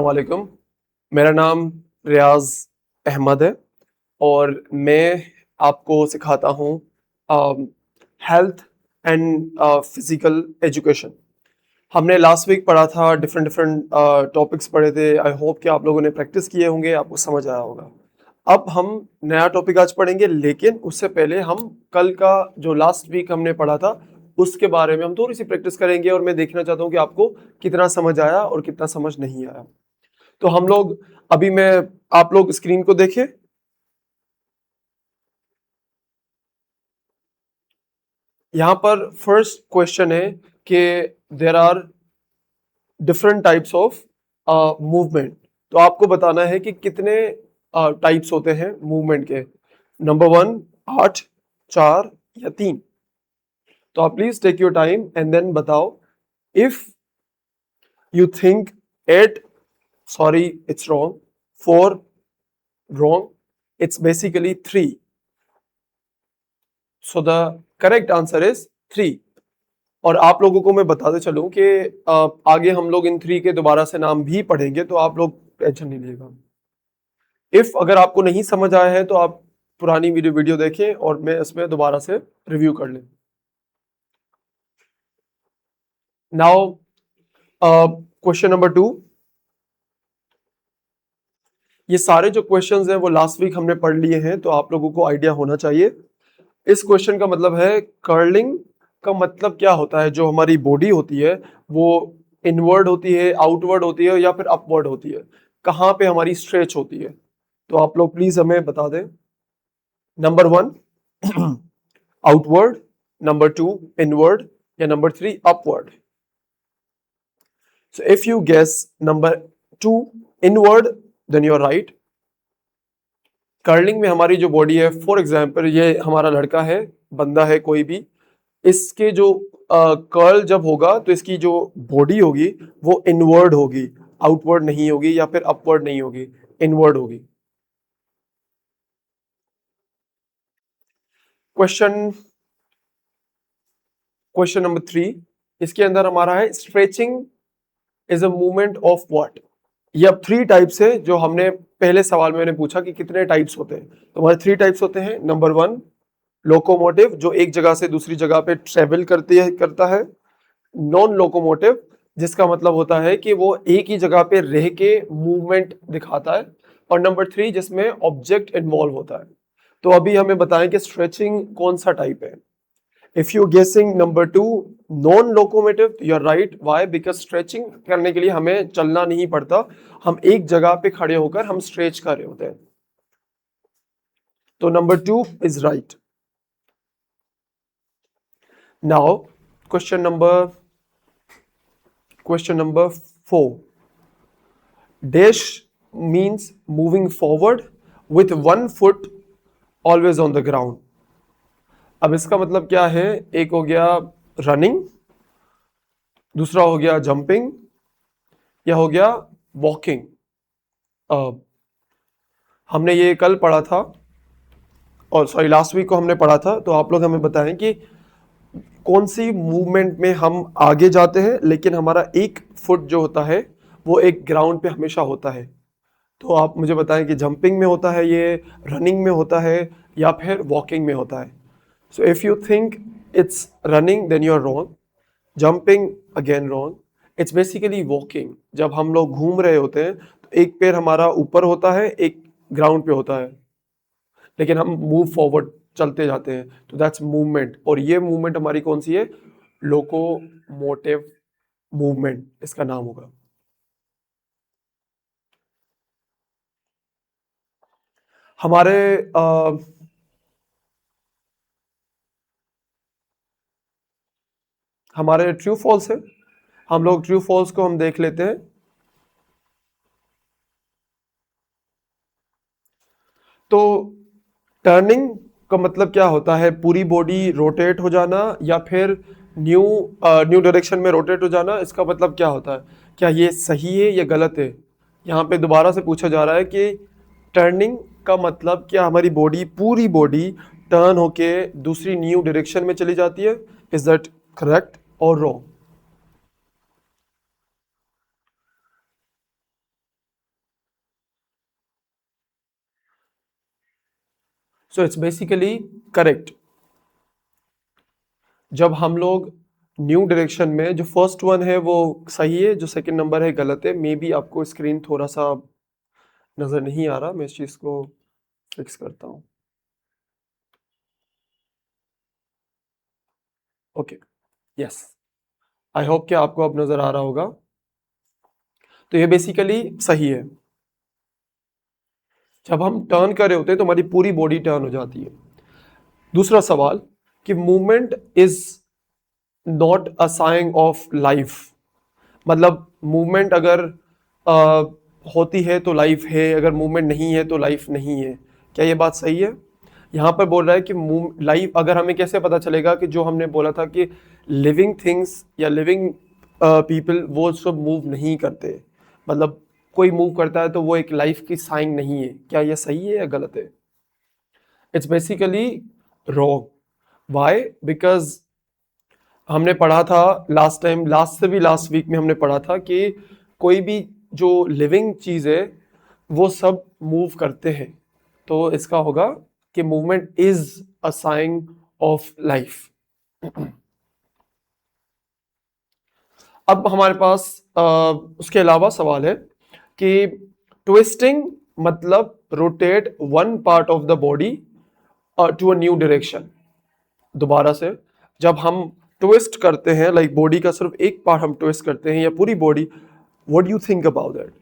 वालेकुम। मेरा नाम रियाज अहमद है और मैं आपको सिखाता हूँ हेल्थ एंड फिजिकल एजुकेशन। हमने लास्ट वीक पढ़ा था, डिफरेंट डिफरेंट टॉपिक्स पढ़े थे। आई होप कि आप लोगों ने प्रैक्टिस किए होंगे, आपको समझ आया होगा। अब हम नया टॉपिक आज पढ़ेंगे, लेकिन उससे पहले हम कल का जो लास्ट वीक हमने पढ़ा था उसके बारे में हम थोड़ी सी प्रैक्टिस करेंगे और मैं देखना चाहता हूँ कि आपको कितना समझ आया और कितना समझ नहीं आया। तो हम लोग अभी मैं आप लोग स्क्रीन को देखें। यहां पर फर्स्ट क्वेश्चन है कि there are different types of movement. तो आपको बताना है कि कितने टाइप्स होते हैं मूवमेंट के। नंबर वन, 8, 4 या 3। तो आप please take your time and then बताओ। If you think 8, sorry it's wrong. 4, wrong. It's basically 3। So the correct answer is 3। और आप लोगों को मैं बताते चलूं कि आगे हम लोग इन 3 के दोबारा से नाम भी पढ़ेंगे, तो आप लोग टेंशन नहीं लीजिएगा। इफ अगर आपको नहीं समझ आया है तो आप पुरानी वीडियो देखें और मैं इसमें दोबारा से रिव्यू कर लें। Now question number 2। ये सारे जो क्वेश्चंस हैं वो लास्ट वीक हमने पढ़ लिए हैं, तो आप लोगों को आइडिया होना चाहिए। इस क्वेश्चन का मतलब है कर्लिंग का मतलब क्या होता है। जो हमारी बॉडी होती है वो इनवर्ड होती है, आउटवर्ड होती है या फिर अपवर्ड होती है, कहाँ पे हमारी स्ट्रेच होती है। तो आप लोग प्लीज हमें बता दें। नंबर 1 आउटवर्ड, नंबर 2 इनवर्ड या number 3 upward. So if you guess number 2 inward, then you are right. Curling में हमारी जो बॉडी है, फॉर एग्जाम्पल ये हमारा लड़का है, बंदा है कोई भी, इसके जो कर्ल जब होगा तो इसकी जो बॉडी होगी वो इनवर्ड होगी, आउटवर्ड नहीं होगी या फिर अपवर्ड नहीं होगी, इनवर्ड होगी। क्वेश्चन क्वेश्चन नंबर 3, इसके अंदर हमारा है stretching is a movement of what. ये अब 3 टाइप्स है जो हमने पहले सवाल में मैंने पूछा कि कितने टाइप्स होते हैं। तो हमारे 3 टाइप्स होते हैं। नंबर 1 लोकोमोटिव, जो एक जगह से दूसरी जगह पे ट्रेवल करता है। नॉन लोकोमोटिव, जिसका मतलब होता है कि वो एक ही जगह पे रह के मूवमेंट दिखाता है। और नंबर 3 जिसमें ऑब्जेक्ट इन्वॉल्व होता है। तो अभी हमें बताएं कि स्ट्रेचिंग कौन सा टाइप है। If you guessing number 2 non locomotive, you are right. Why? Because stretching करने के लिए हमें चलना नहीं पड़ता, हम एक जगह पे खड़े होकर हम स्ट्रेच कर रहे होते हैं। तो number 2 is right. Now question number question number 4। Dash means moving forward with one foot always on the ground। अब इसका मतलब क्या है? एक हो गया रनिंग, दूसरा हो गया जंपिंग, या हो गया वॉकिंग। हमने ये कल पढ़ा था, और सॉरी लास्ट वीक को हमने पढ़ा था। तो आप लोग हमें बताएं कि कौन सी मूवमेंट में हम आगे जाते हैं लेकिन हमारा एक फुट जो होता है वो एक ग्राउंड पे हमेशा होता है। तो आप मुझे बताएं कि जंपिंग में होता है ये, रनिंग में होता है, या फिर वॉकिंग में होता है। So if you think it's running then you are wrong, jumping again wrong. It's basically walking. जब हम लोग घूम रहे होते हैं तो एक पैर हमारा ऊपर होता है, एक ग्राउंड पे होता है, लेकिन हम मूव फॉरवर्ड चलते जाते हैं, तो दैट्स मूवमेंट। और ये मूवमेंट हमारी कौन सी है? लोकोमोटिव मूवमेंट इसका नाम होगा। हमारे हमारे ट्रू फॉल्स है। हम लोग ट्रू फॉल्स को हम देख लेते हैं। तो टर्निंग का मतलब क्या होता है? पूरी बॉडी रोटेट हो जाना या फिर न्यू न्यू डायरेक्शन में रोटेट हो जाना। इसका मतलब क्या होता है? क्या ये सही है या गलत है? यहाँ पे दोबारा से पूछा जा रहा है कि टर्निंग का मतलब क्या हमारी बॉडी, पूरी बॉडी टर्न होके दूसरी न्यू डायरेक्शन में चली जाती है। इज दैट करेक्ट और wrong? So it's basically correct. जब हम लोग न्यू डायरेक्शन में, जो फर्स्ट वन है वो सही है, जो सेकंड नंबर है गलत है। मे बी आपको स्क्रीन थोड़ा सा नजर नहीं आ रहा, मैं इस चीज को फिक्स करता हूँ। ओके, यस, आई होप कि आपको अब नजर आ रहा होगा। तो ये बेसिकली सही है। जब हम टर्न कर रहे होते हैं तो हमारी पूरी बॉडी टर्न हो जाती है। दूसरा सवाल कि movement is not a sign of life, मतलब मूवमेंट अगर अ, होती है तो लाइफ है, अगर मूवमेंट नहीं है तो लाइफ नहीं है। क्या ये बात सही है? यहाँ पर बोल रहा है कि लाइफ, अगर हमें कैसे पता चलेगा कि जो हमने बोला था कि लिविंग थिंग्स या लिविंग पीपल वो सब मूव नहीं करते, मतलब कोई मूव करता है तो वो एक लाइफ की साइन नहीं है। क्या ये सही है या गलत है? It's basically wrong. Why? Because हमने पढ़ा था लास्ट टाइम, लास्ट से भी लास्ट वीक में हमने पढ़ा था कि कोई भी जो लिविंग चीज है वो सब मूव करते हैं। तो इसका होगा कि movement is a sign of life. अब हमारे पास उसके अलावा सवाल है कि ट्विस्टिंग मतलब rotate one part of the body to a new direction. दोबारा से, जब हम ट्विस्ट करते हैं, लाइक बॉडी का सिर्फ एक पार्ट हम ट्विस्ट करते हैं या पूरी body, what do you think about that?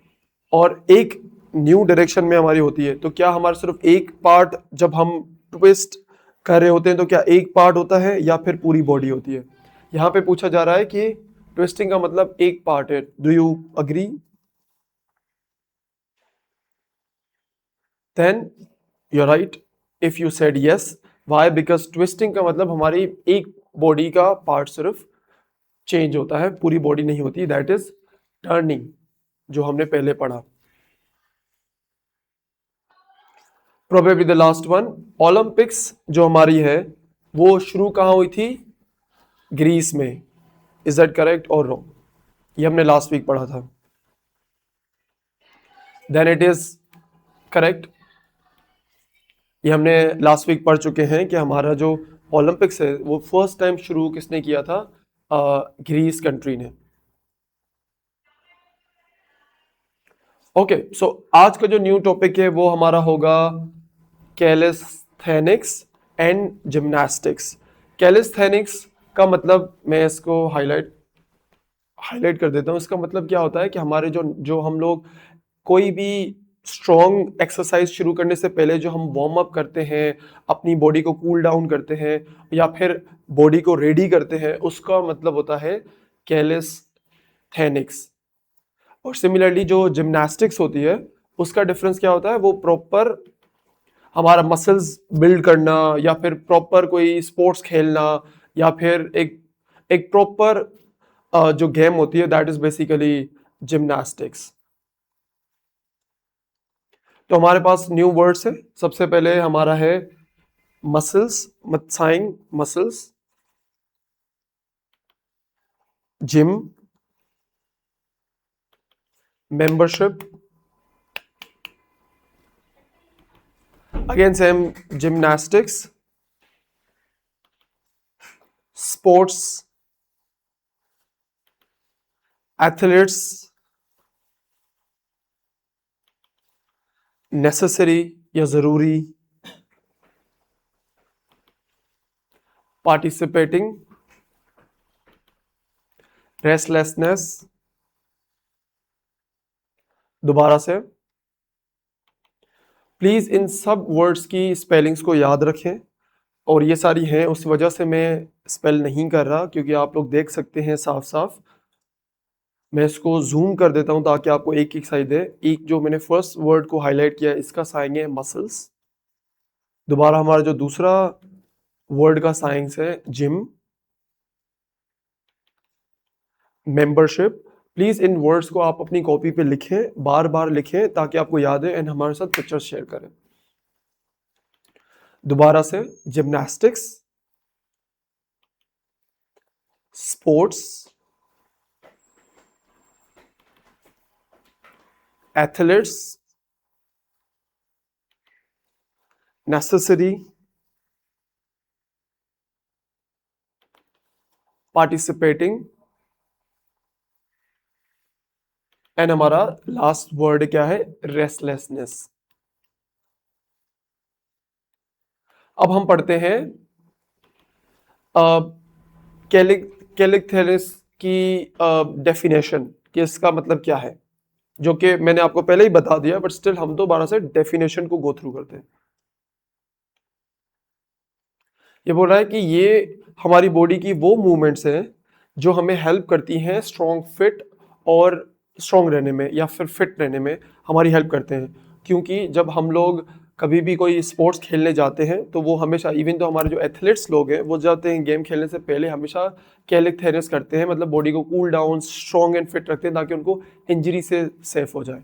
और एक न्यू डायरेक्शन में हमारी होती है, तो क्या हमारा सिर्फ एक पार्ट जब हम ट्विस्ट कर रहे होते हैं तो क्या एक पार्ट होता है या फिर पूरी बॉडी होती है? यहाँ पे पूछा जा रहा है कि ट्विस्टिंग का मतलब एक पार्ट है। Do you agree? Then you are right if you said yes. Why? Because twisting का मतलब हमारी एक बॉडी का पार्ट सिर्फ चेंज होता है, पूरी बॉडी नहीं होती। दैट इज टर्निंग, जो हमने पहले पढ़ा। Probably the last one, Olympics जो हमारी है वो शुरू कहाँ हुई थी? ग्रीस में। इज दैट करेक्ट और रॉन्ग? ये हमने लास्ट वीक पढ़ा था। Then it is correct. ये हमने लास्ट वीक पढ़ चुके हैं कि हमारा जो ओलंपिक्स है वो फर्स्ट टाइम शुरू किसने किया था? ग्रीस कंट्री ने। ओके, सो आज का जो न्यू टॉपिक है वो हमारा होगा कैलिस्थेनिक्स एंड जिम्नास्टिक्स। कैलिस्थेनिक्स का मतलब मैं इसको हाईलाइट हाईलाइट कर देता हूँ। इसका मतलब क्या होता है कि हमारे जो जो हम लोग कोई भी स्ट्रॉन्ग एक्सरसाइज शुरू करने से पहले जो हम वार्म अप करते हैं, अपनी बॉडी को कूल डाउन करते हैं या फिर बॉडी को रेडी करते हैं, उसका मतलब होता है कैलिस्थेनिक्स। और सिमिलरली जो जिम्नास्टिक्स होती है उसका डिफरेंस क्या होता है? वो प्रॉपर हमारा मसल्स बिल्ड करना या फिर प्रॉपर कोई स्पोर्ट्स खेलना या फिर एक एक प्रॉपर जो गेम होती है, दैट इज बेसिकली जिम्नास्टिक्स। तो हमारे पास न्यू वर्ड्स है। सबसे पहले हमारा है muscles, sign muscles, gym, membership, again same, gymnastics, sports, athletes, necessary या जरूरी, पार्टिसिपेटिंग, रेस्टलेसनेस। दोबारा से, प्लीज इन सब वर्ड्स की स्पेलिंग्स को याद रखें। और ये सारी हैं, उस वजह से मैं स्पेल नहीं कर रहा क्योंकि आप लोग देख सकते हैं साफ साफ। मैं इसको जूम कर देता हूं ताकि आपको एक एक साइड दे। एक जो मैंने फर्स्ट वर्ड को हाईलाइट किया इसका साइन है मसल्स। दोबारा हमारा जो दूसरा वर्ड का साइंस है gym, membership. Please in words को आप अपनी कॉपी पे लिखें, बार बार लिखें ताकि आपको याद है एंड हमारे साथ पिक्चर शेयर करें। दोबारा से, gymnastics, sports, athletes, necessary, participating, and हमारा लास्ट वर्ड क्या है, रेस्टलेसनेस। अब हम पढ़ते हैं कैलिक्थेरिस की डेफिनेशन कि इसका मतलब क्या है, जो कि मैंने आपको पहले ही बता दिया, बट स्टिल हम दोबारा से डेफिनेशन को गो थ्रू करते हैं। ये बोल रहा है कि ये हमारी बॉडी की वो मूवमेंट्स हैं जो हमें हेल्प करती हैं स्ट्रॉन्ग फिट और स्ट्रॉन्ग रहने में या फिर फिट रहने में हमारी हेल्प करते हैं। क्योंकि जब हम लोग कभी भी कोई स्पोर्ट्स खेलने जाते हैं तो वो हमेशा, इवन तो हमारे जो एथलीट्स लोग हैं वो जाते हैं गेम खेलने से पहले हमेशा कैलिक्थेरिस करते हैं, मतलब बॉडी को cool down, strong and fit रखते हैं ताकि उनको इंजरी से सेफ हो जाए।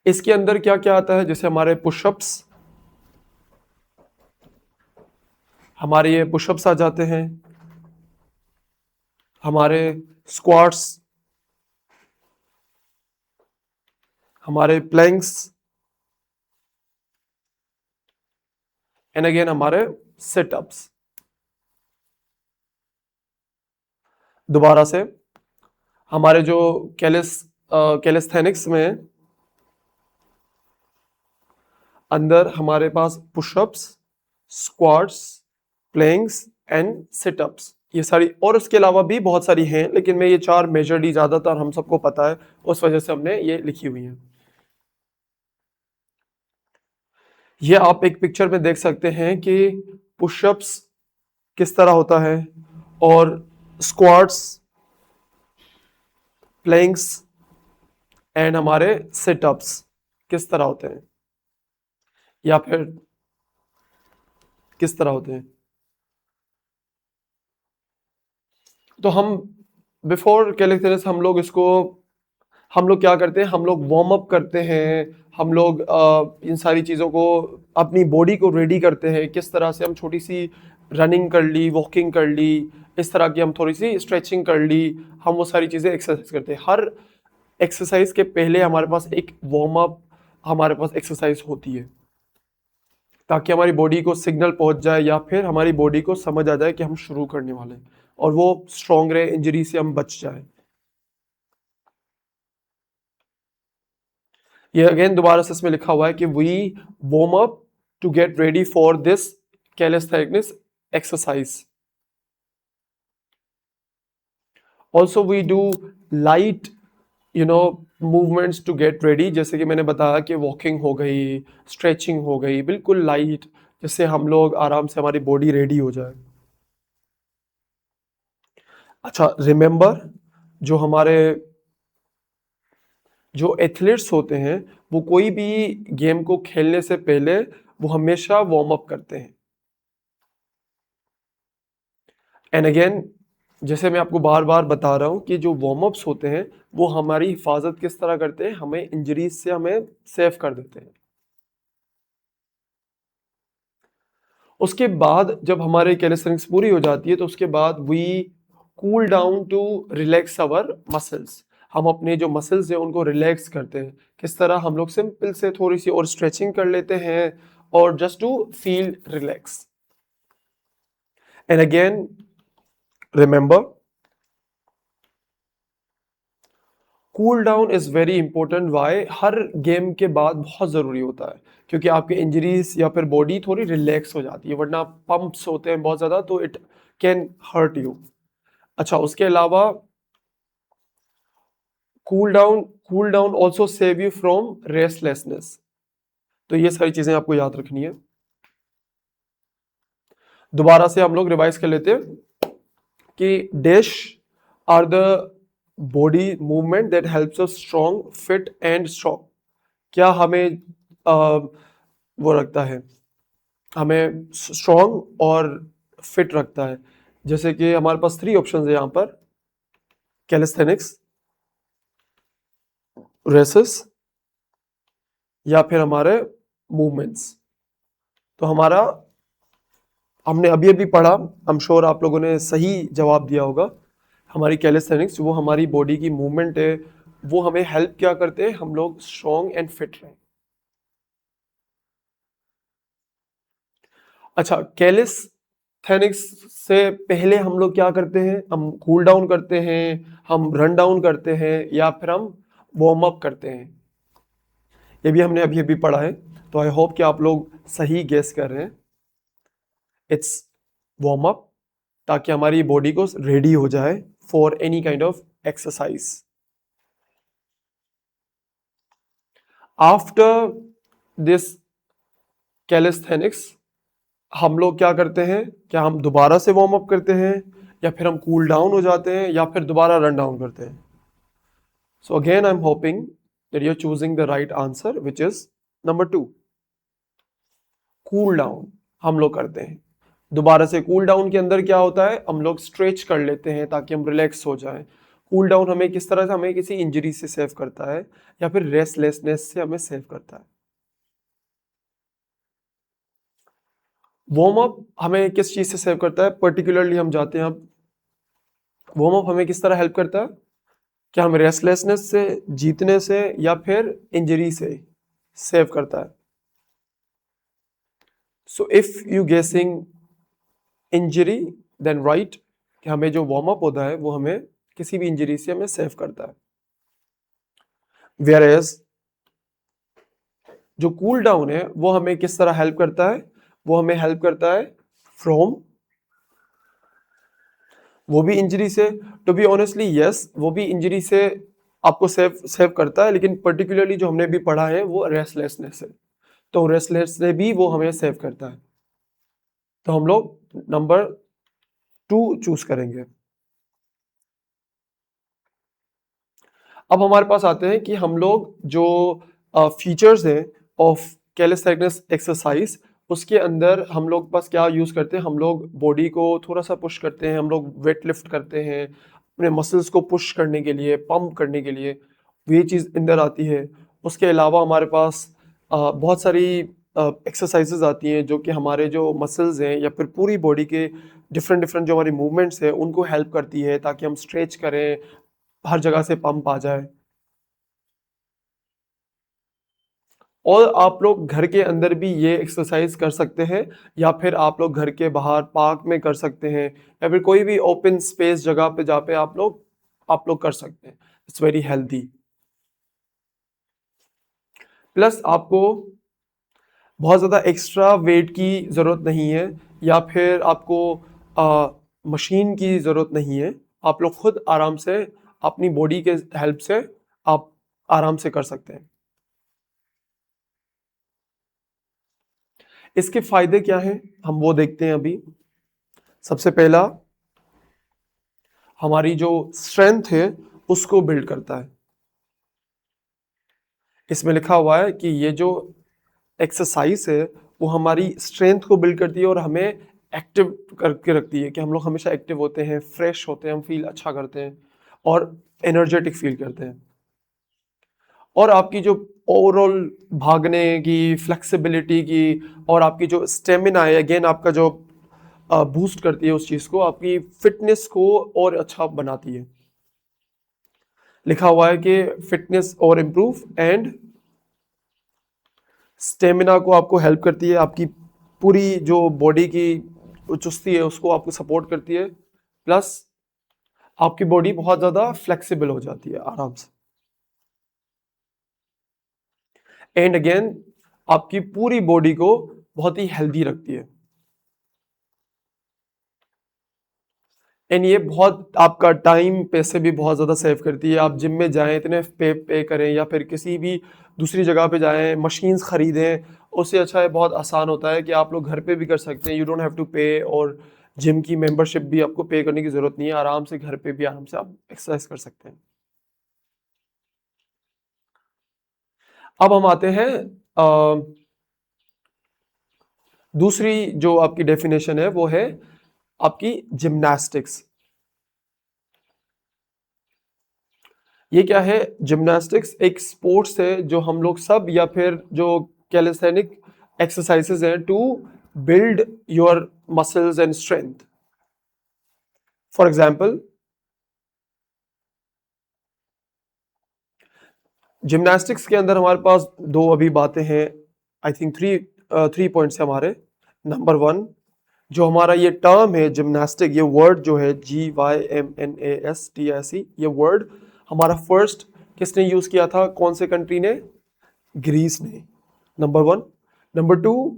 इसके अंदर क्या क्या आता है, जैसे हमारे पुशअप्स, हमारे ये पुशअप्स आ जाते हैं, हमारे स्क्वाट्स, हमारे प्लैंक्स, एंड अगेन हमारे सिटअप्स। दोबारा से हमारे जो कैलिस्थेनिक्स में अंदर हमारे पास pushups, squats, planks and situps, ये सारी, और इसके अलावा भी बहुत सारी हैं, लेकिन मैं ये 4 मेजरली ज्यादातर हम सबको पता है, उस वजह से हमने ये लिखी हुई हैं। ये आप एक पिक्चर में देख सकते हैं कि पुशअप्स किस तरह होता है और स्क्वाट्स, प्लैंक्स एंड हमारे सिटअप्स किस तरह होते हैं, या फिर किस तरह होते हैं। तो हम बिफोर कैलिस्थेनिक्स हम लोग क्या करते हैं, हम लोग वार्म अप करते हैं, हम लोग इन सारी चीज़ों को, अपनी बॉडी को रेडी करते हैं, किस तरह से हम छोटी सी रनिंग कर ली, वॉकिंग कर ली, इस तरह की हम थोड़ी सी स्ट्रेचिंग कर ली, हम वो सारी चीज़ें एक्सरसाइज करते हैं। हर एक्सरसाइज के पहले हमारे पास एक वार्म अप, हमारे पास एक्सरसाइज होती है ताकि हमारी बॉडी को सिग्नल पहुंच जाए या फिर हमारी बॉडी को समझ आ जाए कि हम शुरू करने वाले हैं और वो स्ट्रॉन्ग रहे, इंजरी से हम बच जाए। ये अगेन दोबारा से इसमें लिखा हुआ है कि we warm up to get ready for this calisthenics exercise. Also we do light movements to get ready, जैसे कि मैंने बताया कि वॉकिंग हो गई, स्ट्रेचिंग हो गई, बिल्कुल लाइट, जिससे हम लोग आराम से हमारी बॉडी रेडी हो जाए। अच्छा, रिमेंबर, जो हमारे जो एथलीट्स होते हैं वो कोई भी गेम को खेलने से पहले वो हमेशा वार्म अप करते हैं। एंड अगेन, जैसे मैं आपको बार बार बता रहा हूं कि जो वार्म अप्स होते हैं वो हमारी हिफाजत किस तरह करते हैं, हमें इंजरीज से हमें सेफ कर देते हैं। उसके बाद जब हमारे कैलिस्थेनिक्स पूरी हो जाती है तो उसके बाद we cool down to relax our muscles. हम अपने जो मसल्स हैं उनको रिलैक्स करते हैं। किस तरह, हम लोग सिंपल से थोड़ी सी और स्ट्रेचिंग कर लेते हैं और just to feel relax. And again remember, cool down is very important. Why? हर गेम के बाद बहुत ज़रूरी होता है क्योंकि आपके इंजरीज या फिर बॉडी थोड़ी रिलैक्स हो जाती है, वरना पंप्स होते हैं बहुत ज़्यादा तो इट कैन हर्ट यू। अच्छा, उसके अलावा cool down also save you from restlessness. तो ये सारी चीज़ें आपको याद रखनी है। दोबारा से हम लोग रिवाइज कर लेते हैं कि dash are the body movement that helps us strong, fit and strong. क्या हमें वो रखता है, हमें स्ट्रॉन्ग और फिट रखता है। जैसे कि हमारे पास 3 ऑप्शन है यहाँ पर, कैलिस्थेनिक्स, रेसेस या फिर हमारे मूवमेंट्स। तो हमारा, हमने अभी अभी पढ़ा, आई एम श्योर आप लोगों ने सही जवाब दिया होगा। हमारी कैलिस्थेनिक्स वो हमारी बॉडी की मूवमेंट है, वो हमें हेल्प क्या करते हैं, हम लोग स्ट्रॉन्ग एंड फिट रहें। अच्छा, कैलिस्थेनिक्स से पहले हम लोग क्या करते हैं? हम कूल डाउन करते हैं, हम रन डाउन करते हैं, या फिर हम वार्म अप करते हैं। ये भी हमने अभी अभी पढ़ा है, तो आई होप कि आप लोग सही गेस कर रहे हैं। इट्स वार्म अप, ताकि हमारी बॉडी को रेडी हो जाए for any kind of exercise. After this calisthenics हम लोग क्या करते हैं? क्या हम दोबारा से वार्म अप करते हैं, या फिर हम कूल डाउन हो जाते हैं, या फिर दोबारा रन डाउन करते हैं? So again I am hoping that you are choosing the right answer, which is number 2, cool down हम लोग करते हैं। दोबारा से कूल डाउन के अंदर क्या होता है? हम लोग स्ट्रेच कर लेते हैं ताकि हम रिलैक्स हो जाएं। कूल डाउन हमें किस तरह से, हमें किसी इंजरी से सेव करता है, या फिर रेस्टलेसनेस से हमें सेव करता है। वार्म अप हमें किस चीज से सेव करता है? पर्टिकुलरली हम जाते हैं, अब वार्म अप हमें किस तरह हेल्प करता है? क्या हम रेस्टलेसनेस से, जीतने से, या फिर इंजरी से सेव करता है? सो इफ यू गेसिंग इंजरी, देन राइट, कि हमें जो वार्म अप होता है वो हमें किसी भी इंजरी से हमें सेव करता है। वेयर एज जो कूल डाउन है वो हमें किस तरह हेल्प करता है? वो हमें हेल्प करता है फ्रॉम, वो भी इंजरी से, टू बी ऑनेस्टली यस, वो भी इंजरी से आपको सेव सेव करता है, लेकिन पर्टिकुलरली जो हमने भी पढ़ा है वो रेस्टलेसनेस है, तो रेस्टलेस से भी वो हमें सेव करता है। तो हम लोग नंबर 2 चूज करेंगे। अब हमारे पास आते हैं कि हम लोग जो फीचर्स हैं ऑफ कैलिस्थेनिक्स एक्सरसाइज, उसके अंदर हम लोग बस क्या यूज करते हैं? हम लोग बॉडी को थोड़ा सा पुश करते हैं, हम लोग वेट लिफ्ट करते हैं अपने मसल्स को पुश करने के लिए, पंप करने के लिए, ये चीज़ अंदर आती है। उसके अलावा हमारे पास बहुत सारी एक्सरसाइजेज आती हैं जो कि हमारे जो मसल्स हैं या फिर पूरी बॉडी के डिफरेंट डिफरेंट जो हमारी मूवमेंट्स हैं उनको हेल्प करती है, ताकि हम स्ट्रेच करें, हर जगह से पंप आ जाए। और आप लोग घर के अंदर भी ये एक्सरसाइज कर सकते हैं, या फिर आप लोग घर के बाहर पार्क में कर सकते हैं, या फिर कोई भी ओपन स्पेस जगह पे जहाँ पे आप लोग कर सकते हैं। It's very healthy. प्लस आपको बहुत ज़्यादा एक्स्ट्रा वेट की ज़रूरत नहीं है, या फिर आपको मशीन की ज़रूरत नहीं है। आप लोग खुद आराम से अपनी बॉडी के हेल्प से आप आराम से कर सकते हैं। इसके फायदे क्या हैं, हम वो देखते हैं अभी। सबसे पहला, हमारी जो स्ट्रेंथ है उसको बिल्ड करता है। इसमें लिखा हुआ है कि ये जो एक्सरसाइज है वो हमारी स्ट्रेंथ को बिल्ड करती है और हमें एक्टिव करके रखती है, कि हम लोग हमेशा एक्टिव होते हैं, फ्रेश होते हैं, हम फील अच्छा करते हैं और एनर्जेटिक फील करते हैं। और आपकी जो ओवरऑल भागने की, फ्लेक्सिबिलिटी की, और आपकी जो स्टेमिना है, अगेन आपका जो बूस्ट करती है उस चीज़ को, आपकी फिटनेस को और अच्छा बनाती है। लिखा हुआ है कि फिटनेस और इम्प्रूव एंड स्टेमिना को आपको हेल्प करती है, आपकी पूरी जो बॉडी की चुस्ती है उसको आपको सपोर्ट करती है। प्लस आपकी बॉडी बहुत ज़्यादा फ्लेक्सिबल हो जाती है आराम से। एंड अगेन आपकी पूरी बॉडी को बहुत ही हेल्दी रखती है। एंड ये बहुत आपका टाइम, पैसे भी बहुत ज़्यादा सेव करती है। आप जिम में जाएं, इतने पे करें, या फिर किसी भी दूसरी जगह पे जाएं, मशीन्स खरीदें, उससे अच्छा है, बहुत आसान होता है कि आप लोग घर पे भी कर सकते हैं। यू डोंट हैव टू पे, और जिम की मेंबरशिप भी आपको पे करने की ज़रूरत नहीं है। आराम से घर पे भी आराम से आप एक्सरसाइज कर सकते हैं। अब हम आते हैं दूसरी जो आपकी डेफिनेशन है, वो है आपकी जिम्नास्टिक्स। ये क्या है? जिम्नास्टिक्स एक स्पोर्ट्स है जो हम लोग सब, या फिर जो कैलिस्थेनिक एक्सरसाइजेज हैं to build your muscles and strength. For example, gymnastics के अंदर हमारे पास दो अभी बातें हैं, I think three three points है हमारे। नंबर वन, जो हमारा ये टर्म है जिम्नास्टिक, ये वर्ड जो है GYMNASTIC, ये वर्ड हमारा फर्स्ट किसने यूज किया था, कौन से कंट्री ने, ग्रीस ने, नंबर वन। नंबर टू,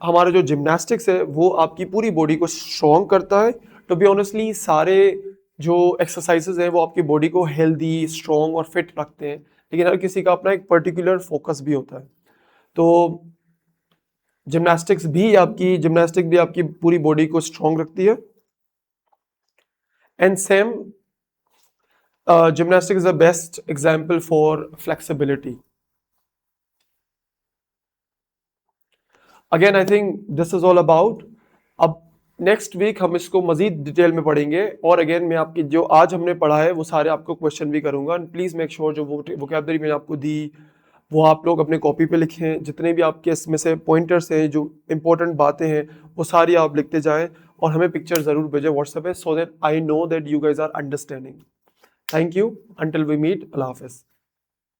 हमारा जो जिम्नास्टिक्स है वो आपकी पूरी बॉडी को स्ट्रॉन्ग करता है। टू बी ऑनेस्टली सारे जो एक्सरसाइजेज हैं वो आपकी बॉडी को हेल्दी, स्ट्रॉन्ग और फिट रखते हैं, लेकिन हर किसी का अपना एक पर्टिकुलर फोकस भी होता है। तो जिम्नास्टिक भी आपकी पूरी बॉडी को स्ट्रॉन्ग रखती है। And same gymnastic is the best example for flexibility. Again I think this is all about. अब नेक्स्ट वीक हम इसको मजीद डिटेल में पढ़ेंगे, और अगेन मैं आपकी जो आज हमने पढ़ा है वो सारे आपको क्वेश्चन भी करूंगा। प्लीज मेक श्योर जो वोकैबुलरी मैंने आपको दी वो आप लोग अपने कॉपी पे लिखें, जितने भी आपके इसमें से पॉइंटर्स हैं, जो इंपॉर्टेंट बातें हैं वो सारी आप लिखते जाएं, और हमें पिक्चर जरूर भेजें व्हाट्सएप पे, so that I know that you guys are understanding. Thank you, until we meet, अल्लाह हाफिज़।